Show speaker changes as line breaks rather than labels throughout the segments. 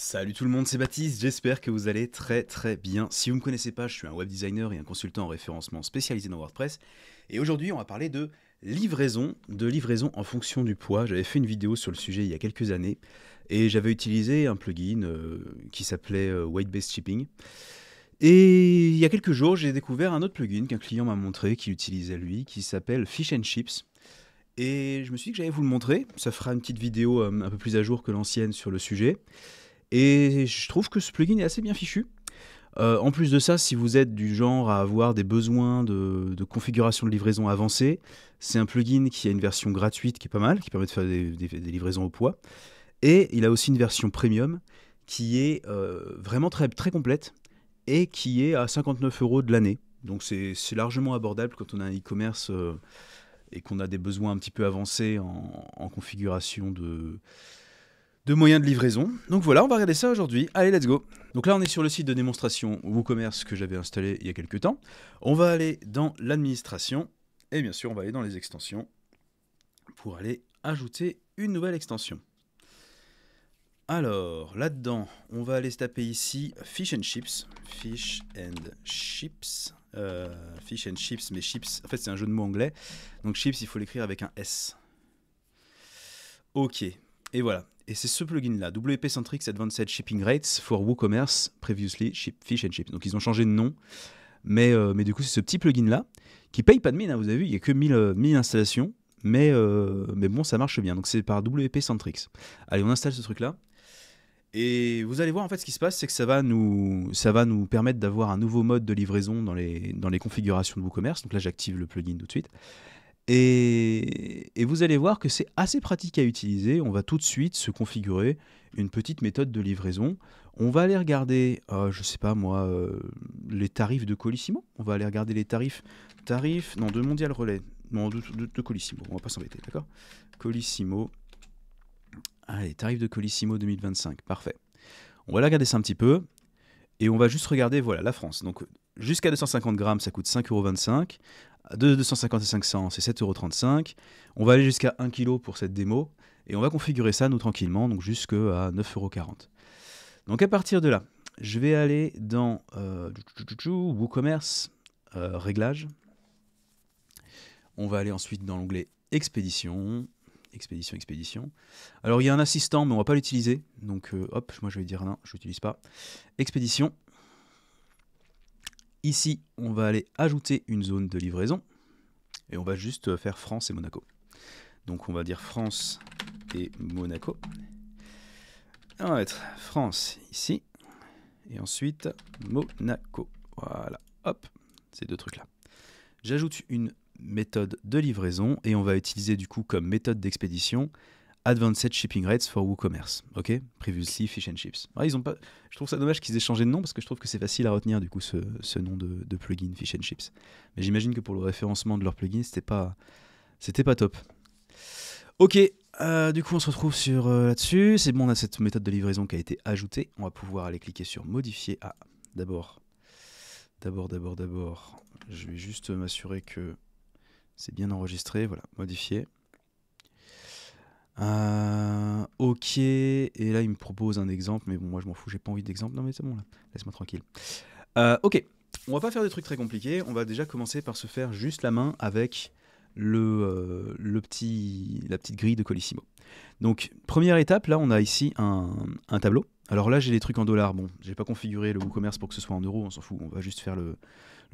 Salut tout le monde, c'est Baptiste, j'espère que vous allez très bien. Si vous ne me connaissez pas, je suis un web designer et un consultant en référencement spécialisé dans WordPress. Et aujourd'hui, on va parler de livraison en fonction du poids. J'avais fait une vidéo sur le sujet il y a quelques années et j'avais utilisé un plugin qui s'appelait Weight Based Shipping. Et il y a quelques jours, j'ai découvert un autre plugin qu'un client m'a montré qu'il utilisait lui, qui s'appelle Fish and Chips. Et je me suis dit que j'allais vous le montrer. Ça fera une petite vidéo un peu plus à jour que l'ancienne sur le sujet. Et je trouve que ce plugin est assez bien fichu. En plus de ça, si vous êtes du genre à avoir des besoins de configuration de livraison avancée, c'est un plugin qui a une version gratuite qui est pas mal, qui permet de faire des livraisons au poids. Et il a aussi une version premium qui est vraiment très complète et qui est à 59 € de l'année. Donc c'est largement abordable quand on a un e-commerce et qu'on a des besoins un petit peu avancés en configuration de moyens de livraison. Donc voilà, on va regarder ça aujourd'hui. Allez, let's go. Donc là, on est sur le site de démonstration WooCommerce que j'avais installé il y a quelques temps. On va aller dans l'administration et bien sûr, on va aller dans les extensions pour aller ajouter une nouvelle extension. Alors, là-dedans, on va aller se taper ici Fish and Chips. Fish and Chips. Fish and Chips, mais chips, en fait, c'est un jeu de mots anglais. Donc chips, il faut l'écrire avec un S. Ok, et voilà. Et c'est ce plugin-là, WP Centric Advanced Shipping Rates for WooCommerce Previously Fish and Chips. Donc ils ont changé de nom, mais du coup c'est ce petit plugin-là qui paye pas de mine, hein, vous avez vu, il n'y a que 1000 installations, mais bon, ça marche bien. Donc c'est par WP Centric. Allez, on installe ce truc-là. Et vous allez voir, en fait, ce qui se passe, c'est que ça va nous permettre d'avoir un nouveau mode de livraison dans les configurations de WooCommerce. Donc là, j'active le plugin tout de suite. Et vous allez voir que c'est assez pratique à utiliser. On va tout de suite se configurer une petite méthode de livraison. On va aller regarder, je sais pas moi, les tarifs de Colissimo. On va aller regarder les tarifs de Mondial Relais, non, de Colissimo. On va pas s'embêter, d'accord? Colissimo. Allez, tarifs de Colissimo 2025, parfait. On va aller regarder ça un petit peu. Et on va juste regarder, voilà, la France. Donc jusqu'à 250 grammes, ça coûte 5,25 €. De 250 à 500, c'est 7,35 €. On va aller jusqu'à 1 kg pour cette démo. Et on va configurer ça, nous, tranquillement, donc jusqu'à 9,40 €. Donc à partir de là, je vais aller dans WooCommerce, réglages. On va aller ensuite dans l'onglet Expédition. Expédition. Alors il y a un assistant, mais on ne va pas l'utiliser. Donc hop, moi je vais dire non, je l'utilise pas. Expédition. Ici, on va aller ajouter une zone de livraison. Et on va juste faire France et Monaco. Donc on va dire France et Monaco. On va mettre France ici. Et ensuite Monaco. Voilà, hop, ces deux trucs-là. J'ajoute une méthode de livraison et on va utiliser du coup comme méthode d'expédition Advanced Shipping Rates for WooCommerce. Ok, Previously Fish and Chips. Alors, ils ont pas... Je trouve ça dommage qu'ils aient changé de nom parce que je trouve que c'est facile à retenir du coup ce nom de plugin Fish and Chips. Mais j'imagine que pour le référencement de leur plugin, c'était pas top. Ok, du coup on se retrouve sur là-dessus. C'est bon, on a cette méthode de livraison qui a été ajoutée. On va pouvoir aller cliquer sur modifier. Ah, d'abord, je vais juste m'assurer que c'est bien enregistré. Voilà, modifier. Ok, et là il me propose un exemple, mais bon, moi je m'en fous, j'ai pas envie d'exemple. Non, mais c'est bon là, laisse-moi tranquille. Ok, on va pas faire des trucs très compliqués. On va déjà commencer par se faire juste la main avec la petite grille de Colissimo. Donc, première étape, là on a ici un tableau. Alors là j'ai les trucs en dollars. Bon, j'ai pas configuré le WooCommerce pour que ce soit en euros, on s'en fout, on va juste faire le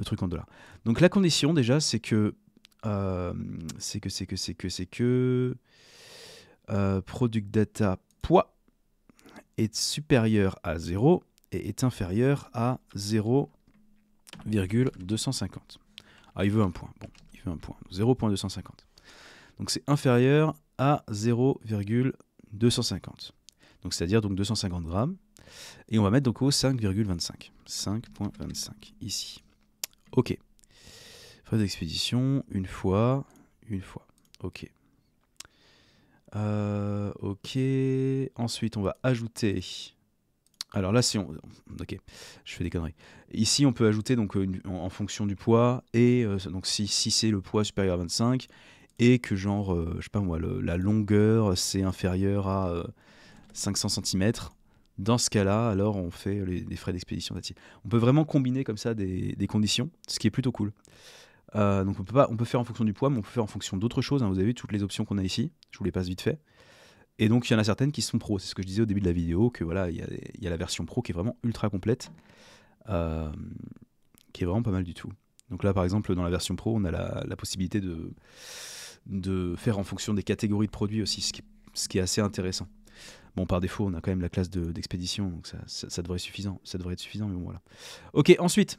truc en dollars. Donc la condition déjà c'est que product data poids est supérieur à 0 et est inférieur à 0,250. Ah, il veut un point. Bon, il veut un point. 0,250. Donc c'est inférieur à 0,250. Donc c'est-à-dire donc 250 grammes. Et on va mettre donc au 5,25. 5,25 ici. Ok. Frais d'expédition, une fois. Ok. Ok. Ensuite, on va ajouter. Alors là, si on. Ok, je fais des conneries. Ici, on peut ajouter donc en fonction du poids et donc si c'est le poids supérieur à 25 et que genre, je sais pas moi, la longueur c'est inférieur à 500 cm, Dans ce cas-là, alors on fait les frais d'expédition. On peut vraiment combiner comme ça des conditions, ce qui est plutôt cool. Donc on peut faire en fonction du poids, mais on peut faire en fonction d'autres choses. Hein. Vous avez vu toutes les options qu'on a ici, je vous les passe vite fait. Et donc il y en a certaines qui sont pro, c'est ce que je disais au début de la vidéo, que voilà, il y a la version pro qui est vraiment ultra complète, qui est vraiment pas mal du tout. Donc là par exemple dans la version pro, on a la possibilité de faire en fonction des catégories de produits aussi, ce qui est assez intéressant. Bon, par défaut, on a quand même la classe d'expédition, donc ça devrait être suffisant. Ça devrait être suffisant, mais bon, voilà. Ok, ensuite,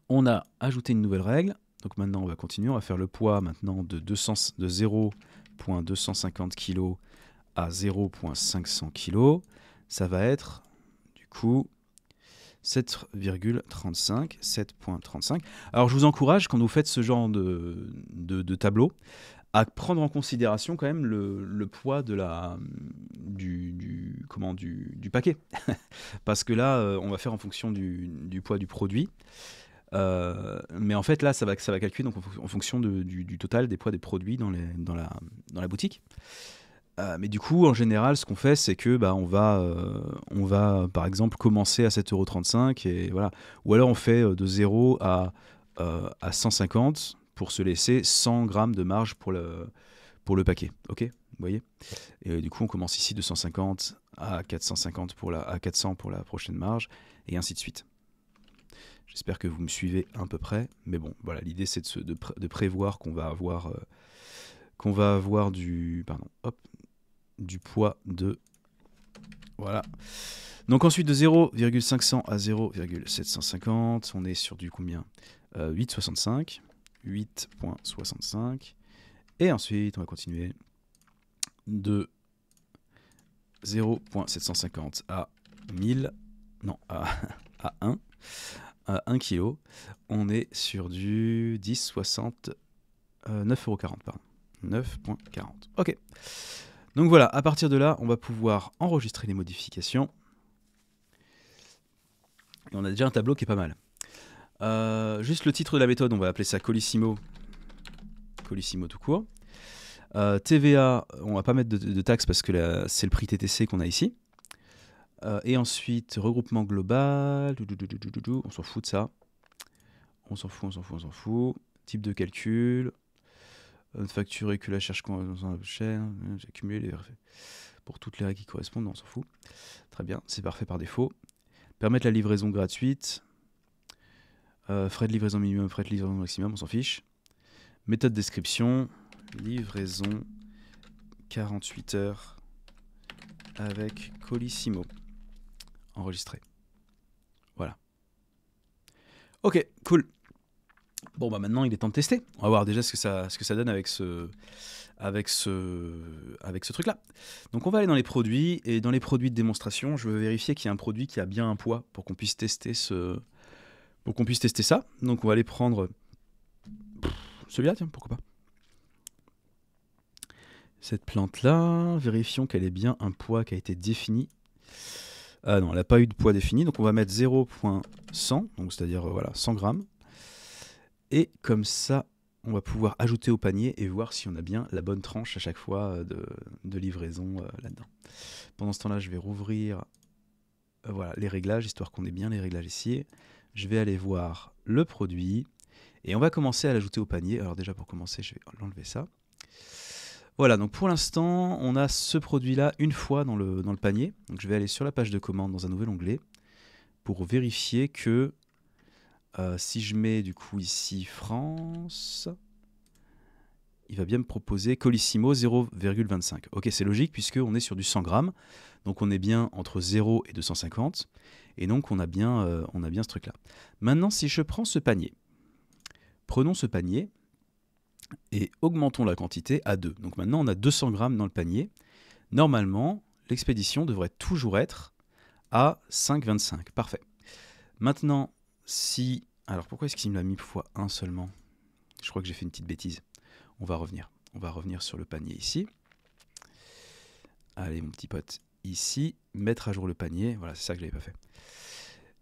on a ajouté une nouvelle règle. Donc maintenant, on va continuer. On va faire le poids maintenant de 0,250 kg à 0,500 kg. Ça va être, du coup, 7,35. 7,35. Alors, je vous encourage, quand vous faites ce genre de tableau, à prendre en considération quand même le poids de du paquet. Parce que là, on va faire en fonction du poids du produit. Mais en fait, là, ça va calculer donc, en fonction du total des poids des produits dans la boutique. Mais du coup, en général, ce qu'on fait, c'est que on va, par exemple, commencer à 7,35 € et voilà. Ou alors, on fait de 0 à 150 pour se laisser 100 grammes de marge pour le paquet. Ok, vous voyez. Et du coup, on commence ici de 150 à 450 à 400 pour la prochaine marge, et ainsi de suite. J'espère que vous me suivez à peu près. Mais bon, voilà, l'idée c'est de prévoir qu'on va avoir du poids de... Voilà. Donc ensuite de 0,500 à 0,750, on est sur du combien 8,65. 8,65. Et ensuite, on va continuer de 0,750 à 1000. Non, à 1. À 1 kg. On est sur du 10,60. 9,40 €, pardon. 9,40. Ok. Donc voilà, à partir de là, on va pouvoir enregistrer les modifications. Et on a déjà un tableau qui est pas mal. Juste le titre de la méthode, on va appeler ça Colissimo. Colissimo tout court. TVA, on va pas mettre de taxe parce que c'est le prix TTC qu'on a ici. Et ensuite, regroupement global. On s'en fout de ça. On s'en fout. Type de calcul. Facturé que la charge cher. J'ai accumulé les pour toutes les règles qui correspondent. On s'en fout. Très bien, c'est parfait par défaut. Permettre la livraison gratuite. Frais de livraison minimum, frais de livraison maximum, on s'en fiche. Méthode description. Livraison 48 heures avec Colissimo. Enregistré. Voilà. Ok, cool. Bon, maintenant, il est temps de tester. On va voir déjà ce que ça donne avec ce truc-là. Donc, on va aller dans les produits. Et dans les produits de démonstration, je veux vérifier qu'il y a un produit qui a bien un poids pour qu'on puisse tester ça. Donc, on va aller prendre celui-là, tiens, pourquoi pas. Cette plante-là, vérifions qu'elle ait bien un poids qui a été défini. Ah non, elle n'a pas eu de poids défini, donc on va mettre 0,100, donc c'est-à-dire voilà, 100 grammes. Et comme ça, on va pouvoir ajouter au panier et voir si on a bien la bonne tranche à chaque fois de livraison là-dedans. Pendant ce temps-là, je vais rouvrir voilà, les réglages, histoire qu'on ait bien les réglages ici. Je vais aller voir le produit et on va commencer à l'ajouter au panier. Alors déjà, pour commencer, je vais l'enlever ça. Voilà, donc pour l'instant, on a ce produit-là une fois dans le panier. Donc je vais aller sur la page de commande dans un nouvel onglet pour vérifier que si je mets du coup ici France, il va bien me proposer Colissimo 0,25. Ok, c'est logique puisqu'on est sur du 100 grammes. Donc on est bien entre 0 et 250. Et donc on a bien ce truc-là. Maintenant, si je prends ce panier, prenons ce panier et augmentons la quantité à 2. Donc maintenant, on a 200 grammes dans le panier. Normalement, l'expédition devrait toujours être à 5,25. Parfait. Maintenant, si... Alors, pourquoi est-ce qu'il me l'a mis x1 seulement? Je crois que j'ai fait une petite bêtise. On va revenir. On va revenir sur le panier ici. Allez, mon petit pote, ici. Mettre à jour le panier. Voilà, c'est ça que je n'avais pas fait.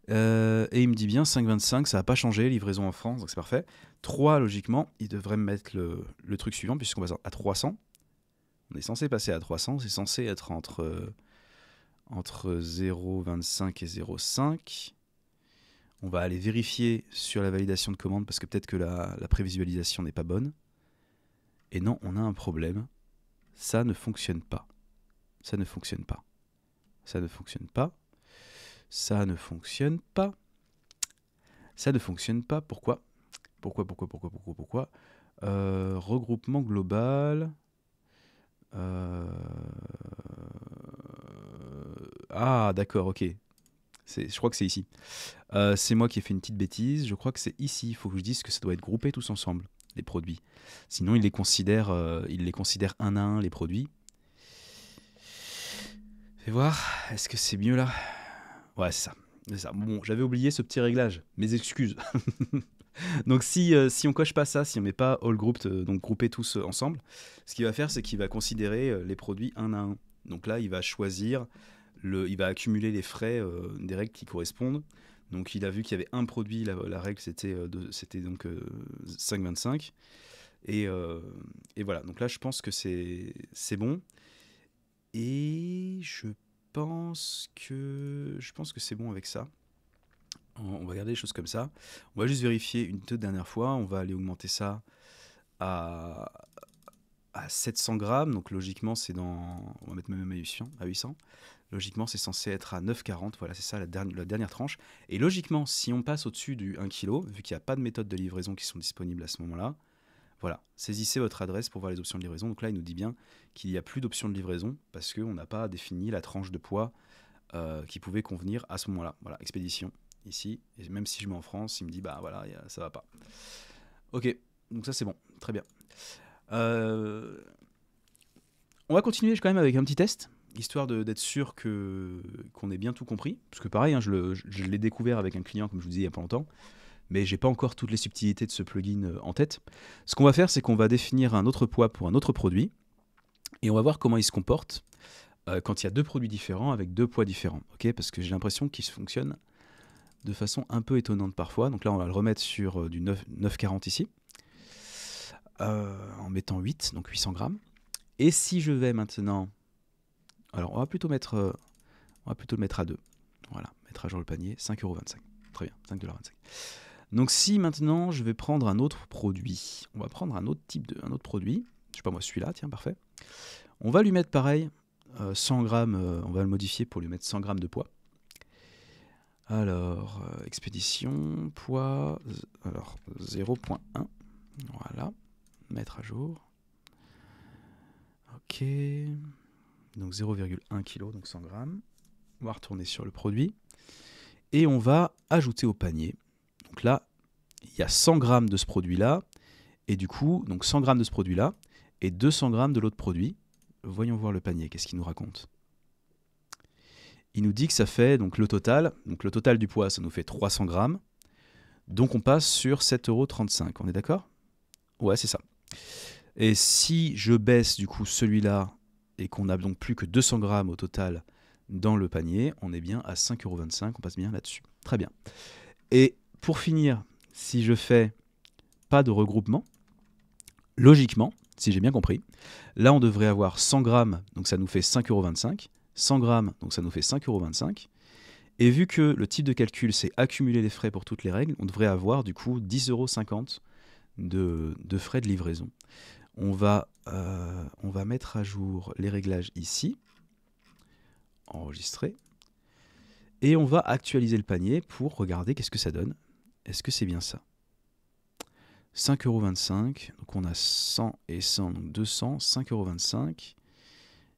Et il me dit bien 5,25, ça n'a pas changé, livraison en France, donc c'est parfait. 3, logiquement, il devrait me mettre le truc suivant, puisqu'on va à 300. On est censé passer à 300, c'est censé être entre entre 0,25 et 0,5. On va aller vérifier sur la validation de commande parce que peut-être que la prévisualisation n'est pas bonne. Et non, on a un problème. Ça ne fonctionne pas. Ça ne fonctionne pas. Ça ne fonctionne pas. Ça ne fonctionne pas. Ça ne fonctionne pas. Pourquoi? Pourquoi? Regroupement global. Ah, d'accord, ok. Je crois que c'est ici. C'est moi qui ai fait une petite bêtise. Je crois que c'est ici. Il faut que je dise que ça doit être groupé tous ensemble, les produits. Sinon, il les considère un à un, les produits. Fais voir. Est-ce que c'est mieux là? Ouais, c'est ça. Bon, j'avais oublié ce petit réglage. Mes excuses. Donc si on coche pas ça, si on met pas all grouped, donc grouper tous ensemble, ce qu'il va faire, c'est qu'il va considérer les produits un à un. Donc là, il va choisir, il va accumuler les frais des règles qui correspondent. Donc il a vu qu'il y avait un produit, la règle c'était donc 5,25. Et voilà, donc là je pense que c'est bon. Et je pense que c'est bon avec ça. On va garder les choses comme ça. On va juste vérifier une toute dernière fois. On va aller augmenter ça à 700 grammes. Donc logiquement, c'est dans... On va mettre même à 800. Logiquement, c'est censé être à 9,40. Voilà, c'est ça la dernière tranche. Et logiquement, si on passe au-dessus du 1 kg, vu qu'il n'y a pas de méthode de livraison qui sont disponibles à ce moment-là, voilà, saisissez votre adresse pour voir les options de livraison. Donc là, il nous dit bien qu'il n'y a plus d'options de livraison parce qu'on n'a pas défini la tranche de poids qui pouvait convenir à ce moment-là. Voilà, expédition. Ici, et même si je mets en France, il me dit bah voilà, ça va pas. Ok, donc ça c'est bon, très bien. On va continuer quand même avec un petit test, histoire d'être sûr qu'on ait bien tout compris. Parce que pareil, hein, je l'ai découvert avec un client, comme je vous disais il y a pas longtemps, mais j'ai pas encore toutes les subtilités de ce plugin en tête. Ce qu'on va faire, c'est qu'on va définir un autre poids pour un autre produit, et on va voir comment il se comporte quand il y a deux produits différents avec deux poids différents. Okay, parce que j'ai l'impression qu'il fonctionne de façon un peu étonnante parfois. Donc là, on va le remettre sur du 9,40 ici, en mettant 8, donc 800 grammes. Et si je vais maintenant... Alors, on va plutôt le mettre à 2. Voilà, mettre à jour le panier, 5,25 €. Très bien, 5,25 $. Donc si maintenant, je vais prendre un autre produit, on va prendre un autre produit, je sais pas moi, celui-là, tiens, parfait. On va lui mettre pareil, 100 grammes, on va le modifier pour lui mettre 100 grammes de poids. Alors, expédition, poids, alors 0,1, voilà, mettre à jour. Ok, donc 0,1 kg, donc 100 grammes. On va retourner sur le produit et on va ajouter au panier. Donc là, il y a 100 grammes de ce produit-là et du coup, donc 100 grammes de ce produit-là et 200 grammes de l'autre produit. Voyons voir le panier, qu'est-ce qu'il nous raconte? Il nous dit que ça fait donc le total du poids, ça nous fait 300 grammes. Donc on passe sur 7,35 €. On est d'accord? Ouais, c'est ça. Et si je baisse du coup celui-là et qu'on n'a donc plus que 200 grammes au total dans le panier, on est bien à 5,25 €. On passe bien là-dessus. Très bien. Et pour finir, si je fais pas de regroupement, logiquement, si j'ai bien compris, là on devrait avoir 100 grammes, donc ça nous fait 5,25 €. 100 grammes, donc ça nous fait 5,25 €. Et vu que le type de calcul, c'est accumuler les frais pour toutes les règles, on devrait avoir du coup 10,50 € de frais de livraison. On va mettre à jour les réglages ici, enregistrer, et on va actualiser le panier pour regarder qu'est-ce que ça donne. Est-ce que c'est bien ça? 5,25 €, donc on a 100 et 100, donc 200, 5,25 €,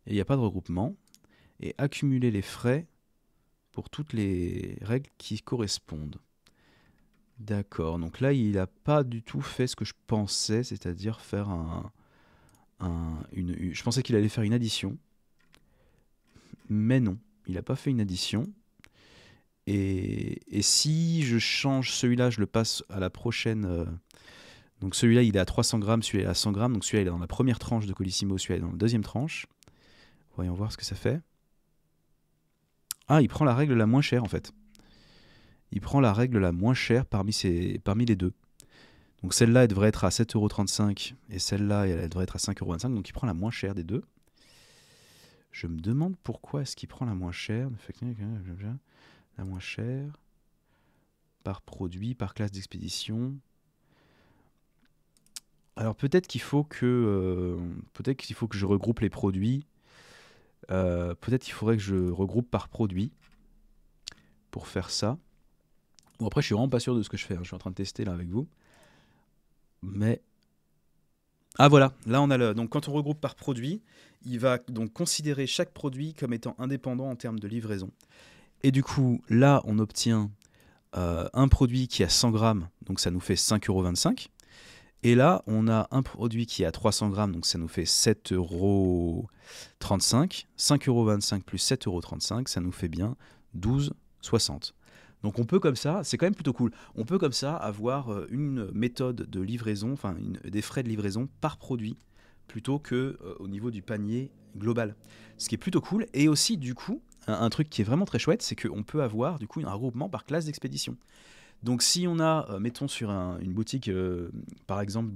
et il n'y a pas de regroupement. Et accumuler les frais pour toutes les règles qui correspondent. D'accord, donc là, il n'a pas du tout fait ce que je pensais, c'est-à-dire faire je pensais qu'il allait faire une addition, mais non, il n'a pas fait une addition. Et si je change celui-là, je le passe à la prochaine... donc celui-là, il est à 300 grammes, celui-là est à 100 grammes, donc celui-là, il est dans la première tranche de Colissimo, celui-là est dans la deuxième tranche. Voyons voir ce que ça fait. Ah, il prend la règle la moins chère en fait. Il prend la règle la moins chère parmi les deux. Donc celle-là, elle devrait être à 7,35 € et celle-là, elle devrait être à 5,25 €. Donc il prend la moins chère des deux. Je me demande pourquoi est-ce qu'il prend la moins chère. La moins chère par produit, par classe d'expédition. Alors peut-être qu'il faut que je regroupe les produits. Peut-être qu'il faudrait que je regroupe par produit pour faire ça. Bon, après, je suis vraiment pas sûr de ce que je fais. Je suis en train de tester là avec vous. Mais ah voilà, là on a le. Donc quand on regroupe par produit, il va donc considérer chaque produit comme étant indépendant en termes de livraison. Et du coup, là on obtient un produit qui a 100 grammes, donc ça nous fait 5,25 €. Et là, on a un produit qui a 300 grammes, donc ça nous fait 7,35 €. 5,25 € plus 7,35 €, ça nous fait bien 12,60 €. Donc on peut comme ça, c'est quand même plutôt cool, on peut comme ça avoir une méthode de livraison, enfin des frais de livraison par produit, plutôt que au niveau du panier global. Ce qui est plutôt cool, et aussi du coup, un truc qui est vraiment très chouette, c'est qu'on peut avoir du coup un regroupement par classe d'expédition. Donc si on a, mettons sur une boutique, par exemple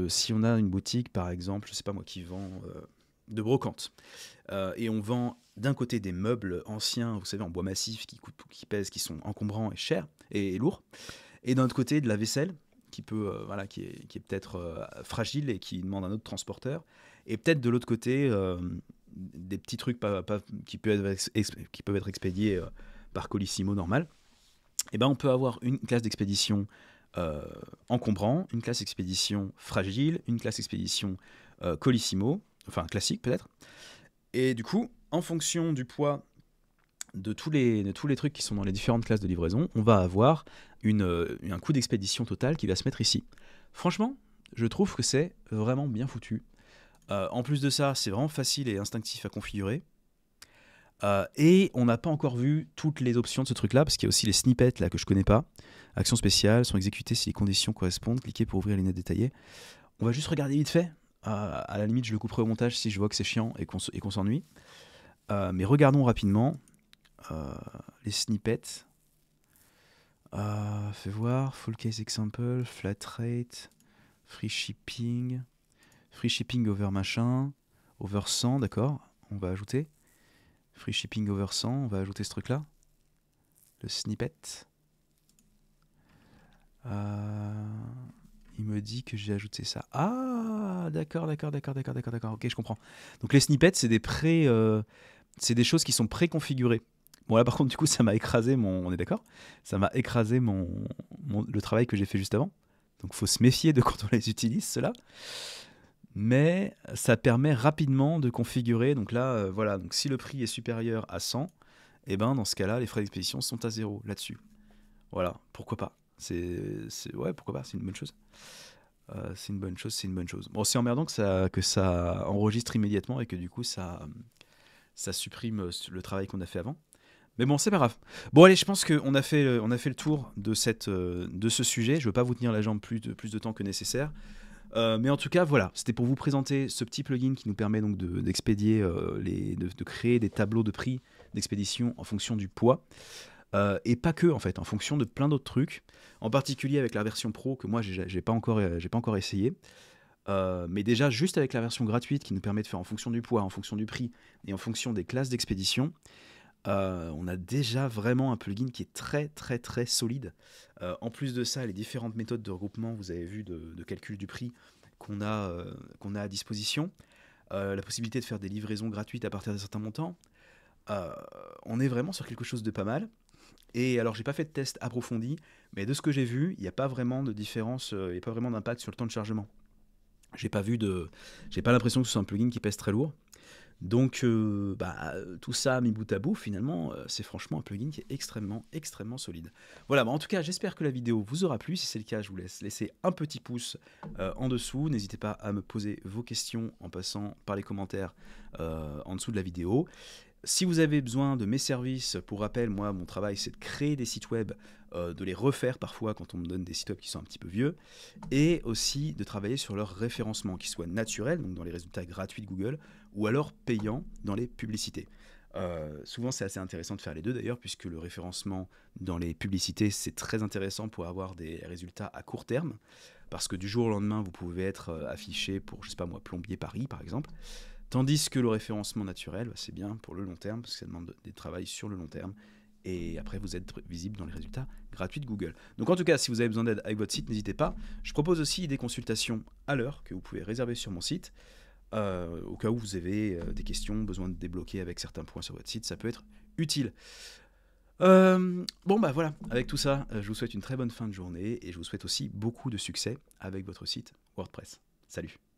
si on a une boutique par exemple, je sais pas moi, qui vend de brocante, et on vend d'un côté des meubles anciens, vous savez, en bois massif, qui pèsent, qui sont encombrants et chers et lourds, et d'un autre côté de la vaisselle qui peut, qui est peut-être fragile et qui demande un autre transporteur, et peut-être de l'autre côté des petits trucs qui peuvent être expédiés par Colissimo normal. Et ben on peut avoir une classe d'expédition encombrant, une classe d'expédition fragile, une classe d'expédition Colissimo, enfin classique peut-être. Et du coup, en fonction du poids de tous les trucs qui sont dans les différentes classes de livraison, on va avoir un coût d'expédition total qui va se mettre ici. Franchement, je trouve que c'est vraiment bien foutu. En plus de ça, c'est vraiment facile et instinctif à configurer. Et on n'a pas encore vu toutes les options de ce truc là, parce qu'il y a aussi les snippets là que je connais pas. Actions spéciales sont exécutées si les conditions correspondent. Cliquez pour ouvrir les notes détaillées. On va juste regarder vite fait. À la limite, je le couperai au montage si je vois que c'est chiant et qu'on s'ennuie. Mais regardons rapidement les snippets. Fais voir. Full case example, flat rate, free shipping over machin, over 100, d'accord. On va ajouter. Free shipping over 100, on va ajouter ce truc-là. Le snippet. Il me dit que j'ai ajouté ça. Ah, d'accord. Ok, je comprends. Donc les snippets, c'est c'est des choses qui sont préconfigurées. Bon là par contre du coup ça m'a écrasé on est d'accord, ça m'a écrasé le travail que j'ai fait juste avant. Donc faut se méfier de quand on les utilise ceux-là. Mais ça permet rapidement de configurer. Donc là, voilà, donc si le prix est supérieur à 100, et ben dans ce cas-là, les frais d'expédition sont à 0 là-dessus. Voilà, pourquoi pas. Ouais, pourquoi pas, c'est une bonne chose. C'est une bonne chose. Bon, c'est emmerdant que ça enregistre immédiatement et que du coup ça supprime le travail qu'on a fait avant. Mais bon, c'est pas grave. Bon, allez, je pense qu'on a fait le tour de ce sujet. Je veux pas vous tenir la jambe plus de temps que nécessaire. Mais en tout cas, voilà, c'était pour vous présenter ce petit plugin qui nous permet donc d'expédier, de créer des tableaux de prix d'expédition en fonction du poids. Et pas que, en fait, en fonction de plein d'autres trucs. En particulier avec la version pro que moi, j'ai pas encore essayé. Mais déjà, juste avec la version gratuite qui nous permet de faire en fonction du poids, en fonction du prix et en fonction des classes d'expédition, on a déjà vraiment un plugin qui est très solide. En plus de ça, les différentes méthodes de regroupement, vous avez vu, de calcul du prix qu'on a à disposition, la possibilité de faire des livraisons gratuites à partir d'un certain montant, on est vraiment sur quelque chose de pas mal. Et alors j'ai pas fait de test approfondi, mais de ce que j'ai vu, il n'y a pas vraiment de différence, il n'y a pas vraiment d'impact sur le temps de chargement. J'ai pas l'impression que ce soit un plugin qui pèse très lourd. Donc tout ça mis bout à bout, finalement, c'est franchement un plugin qui est extrêmement solide. Voilà, en tout cas, j'espère que la vidéo vous aura plu. Si c'est le cas, je vous laisse laisser un petit pouce en dessous. N'hésitez pas à me poser vos questions en passant par les commentaires en dessous de la vidéo. Si vous avez besoin de mes services, pour rappel, moi, mon travail, c'est de créer des sites web, de les refaire parfois quand on me donne des sites web qui sont un petit peu vieux, et aussi de travailler sur leur référencement, qui soit naturel, donc dans les résultats gratuits de Google, ou alors payant dans les publicités. Souvent, c'est assez intéressant de faire les deux d'ailleurs, puisque le référencement dans les publicités, c'est très intéressant pour avoir des résultats à court terme, parce que du jour au lendemain, vous pouvez être affiché pour, je sais pas moi, Plombier Paris, par exemple. Tandis que le référencement naturel, bah, c'est bien pour le long terme, parce que ça demande des travails sur le long terme. Et après, vous êtes visible dans les résultats gratuits de Google. Donc en tout cas, si vous avez besoin d'aide avec votre site, n'hésitez pas. Je propose aussi des consultations à l'heure que vous pouvez réserver sur mon site. Au cas où vous avez des questions, besoin de débloquer avec certains points sur votre site, ça peut être utile. Bon bah voilà, avec tout ça, je vous souhaite une très bonne fin de journée et je vous souhaite aussi beaucoup de succès avec votre site WordPress. Salut!